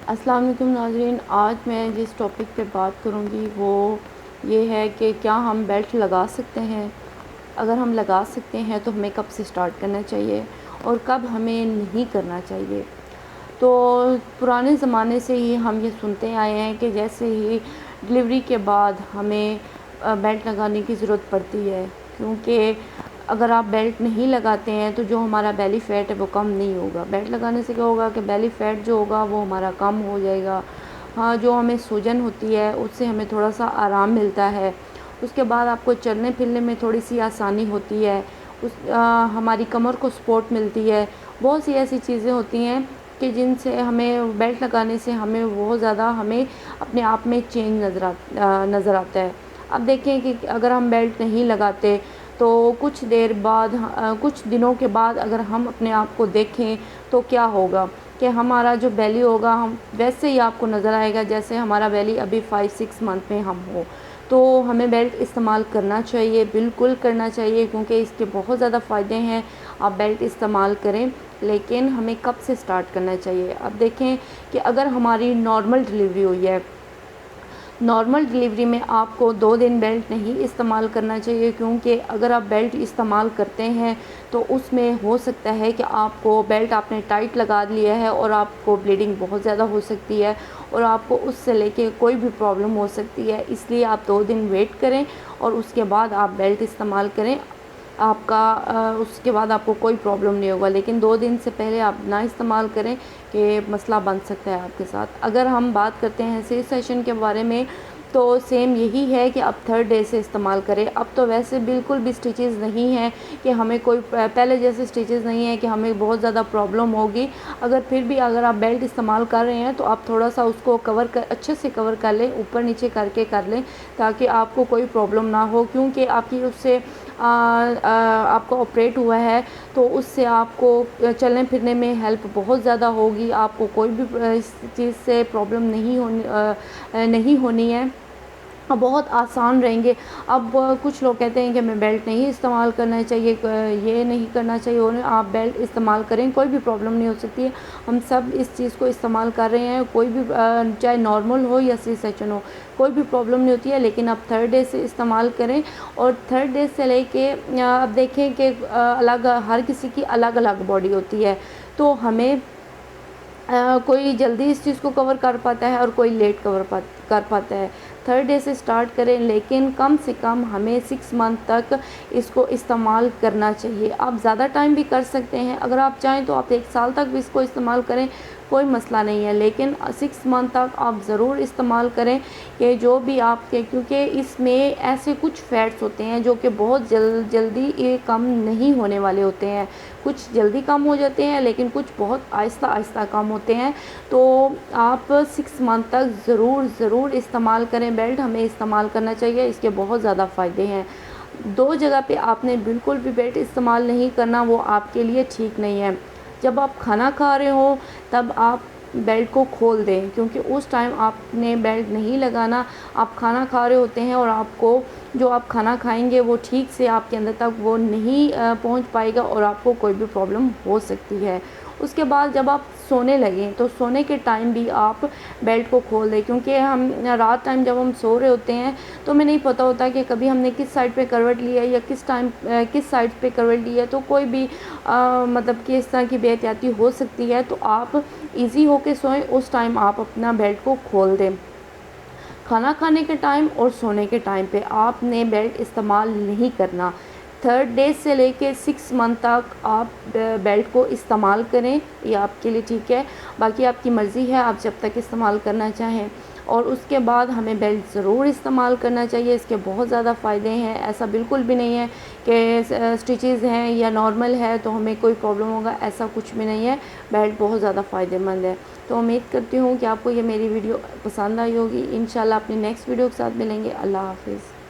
अस्सलाम वालेकुम नाज़रीन, आज मैं जिस टॉपिक पे बात करूँगी वो ये है कि क्या हम बेल्ट लगा सकते हैं। अगर हम लगा सकते हैं तो हमें कब से स्टार्ट करना चाहिए और कब हमें नहीं करना चाहिए। तो पुराने ज़माने से ही हम ये सुनते आए हैं कि जैसे ही डिलीवरी के बाद हमें बेल्ट लगाने की ज़रूरत पड़ती है, क्योंकि अगर आप बेल्ट नहीं लगाते हैं तो जो हमारा बेली फ़ैट है वो कम नहीं होगा। बेल्ट लगाने से क्या होगा कि बेली फ़ैट जो होगा वो हमारा कम हो जाएगा। हाँ, जो हमें सूजन होती है उससे हमें थोड़ा सा आराम मिलता है। उसके बाद आपको चलने फिरने में थोड़ी सी आसानी होती है। हमारी कमर को सपोर्ट मिलती है। बहुत सी ऐसी चीज़ें होती हैं कि जिनसे हमें बेल्ट लगाने से हमें बहुत ज़्यादा हमें अपने आप में चेंज नज़र आता है। अब देखें कि अगर हम बेल्ट नहीं लगाते तो कुछ देर बाद कुछ दिनों के बाद अगर हम अपने आप को देखें तो क्या होगा कि हमारा जो बेली होगा हम वैसे ही आपको नज़र आएगा जैसे हमारा बेली अभी 5-6 मंथ में हम हो। तो हमें बेल्ट इस्तेमाल करना चाहिए, बिल्कुल करना चाहिए, क्योंकि इसके बहुत ज़्यादा फ़ायदे हैं। आप बेल्ट इस्तेमाल करें, लेकिन हमें कब से स्टार्ट करना चाहिए। अब देखें कि अगर हमारी नॉर्मल डिलीवरी हुई है, नॉर्मल डिलीवरी में आपको 2 दिन बेल्ट नहीं इस्तेमाल करना चाहिए, क्योंकि अगर आप बेल्ट इस्तेमाल करते हैं तो उसमें हो सकता है कि आपको बेल्ट आपने टाइट लगा लिया है और आपको ब्लीडिंग बहुत ज़्यादा हो सकती है और आपको उससे लेके कोई भी प्रॉब्लम हो सकती है। इसलिए आप 2 दिन वेट करें और उसके बाद आप बेल्ट इस्तेमाल करें। उसके बाद आपको कोई प्रॉब्लम नहीं होगा, लेकिन 2 दिन से पहले आप ना इस्तेमाल करें कि मसला बन सकता है आपके साथ। अगर हम बात करते हैं सी सेशन के बारे में तो सेम यही है कि अब 3rd डे से इस्तेमाल करें। अब तो वैसे बिल्कुल भी स्टिचेज़ नहीं हैं कि हमें कोई पहले जैसे स्टिचेज़ नहीं है कि हमें बहुत ज़्यादा प्रॉब्लम होगी। फिर भी अगर आप बेल्ट इस्तेमाल कर रहे हैं तो आप थोड़ा सा उसको अच्छे से कवर कर लें, ऊपर नीचे करके कर लें, ताकि आपको कोई प्रॉब्लम ना हो। क्योंकि आपकी उससे आपको ऑपरेट हुआ है तो उससे आपको चलने फिरने में हेल्प बहुत ज़्यादा होगी। आपको कोई भी इस चीज़ से प्रॉब्लम नहीं होनी है, बहुत आसान रहेंगे। अब कुछ लोग कहते हैं कि हमें बेल्ट नहीं इस्तेमाल करना चाहिए, ये नहीं करना चाहिए, उन्हें आप बेल्ट इस्तेमाल करें, कोई भी प्रॉब्लम नहीं हो सकती है। हम सब इस चीज़ को इस्तेमाल कर रहे हैं, कोई भी चाहे नॉर्मल हो या सी सेक्शन हो, कोई भी प्रॉब्लम नहीं होती है। लेकिन आप 3rd डे से इस्तेमाल करें और 3rd डे से लेके अब देखें कि अलग हर किसी की अलग अलग बॉडी होती है, तो हमें कोई जल्दी इस चीज़ को कवर कर पाता है और कोई लेट कर पाता है। 3rd डे से स्टार्ट करें, लेकिन कम से कम हमें 6 मंथ तक इसको इस्तेमाल करना चाहिए। आप ज़्यादा टाइम भी कर सकते हैं, अगर आप चाहें तो आप 1 साल तक भी इसको इस्तेमाल करें, कोई मसला नहीं है। लेकिन 6 मंथ तक आप ज़रूर इस्तेमाल करें कि जो भी आपके, क्योंकि इसमें ऐसे कुछ फैट्स होते हैं जो कि बहुत जल्दी ये कम नहीं होने वाले होते हैं। कुछ जल्दी कम हो जाते हैं लेकिन कुछ बहुत आहिस्ता आहिस्ता कम होते हैं। तो आप 6 मंथ तक ज़रूर इस्तेमाल करें। बेल्ट हमें इस्तेमाल करना चाहिए, इसके बहुत ज़्यादा फ़ायदे हैं। 2 जगह पे आपने बिल्कुल भी बेल्ट इस्तेमाल नहीं करना, वो आपके लिए ठीक नहीं है। जब आप खाना खा रहे हो तब आप बेल्ट को खोल दें, क्योंकि उस टाइम आपने बेल्ट नहीं लगाना। आप खाना खा रहे होते हैं और आपको जो आप खाना खाएंगे वो ठीक से आपके अंदर तक वो नहीं पहुंच पाएगा और आपको कोई भी प्रॉब्लम हो सकती है। उसके बाद जब आप सोने लगें तो सोने के टाइम भी आप बेल्ट को खोल दें, क्योंकि हम रात टाइम जब हम सो रहे होते हैं तो हमें नहीं पता होता कि कभी हमने किस साइड पे करवट लिया है या किस साइड पे करवट ली है, तो कोई भी मतलब कि इस तरह की बेहतियाती हो सकती है। तो आप ईज़ी होके सोएं, उस टाइम आप अपना बेल्ट को खोल दें। खाना खाने के टाइम और सोने के टाइम पे आपने बेल्ट इस्तेमाल नहीं करना। 3rd डे से लेके 6 मंथ तक आप बेल्ट को इस्तेमाल करें, ये आपके लिए ठीक है। बाकी आपकी मर्ज़ी है, आप जब तक इस्तेमाल करना चाहें। और उसके बाद हमें बेल्ट ज़रूर इस्तेमाल करना चाहिए, इसके बहुत ज़्यादा फ़ायदे हैं। ऐसा बिल्कुल भी नहीं है कि स्टिचेज़ हैं या नॉर्मल है तो हमें कोई प्रॉब्लम होगा, ऐसा कुछ भी नहीं है। बेल्ट बहुत ज़्यादा फ़ायदेमंद है। तो उम्मीद करती हूँ कि आपको ये मेरी वीडियो पसंद आई होगी। इंशाल्लाह अपनी नेक्स्ट वीडियो के साथ मिलेंगे। अल्लाह हाफ़िज़।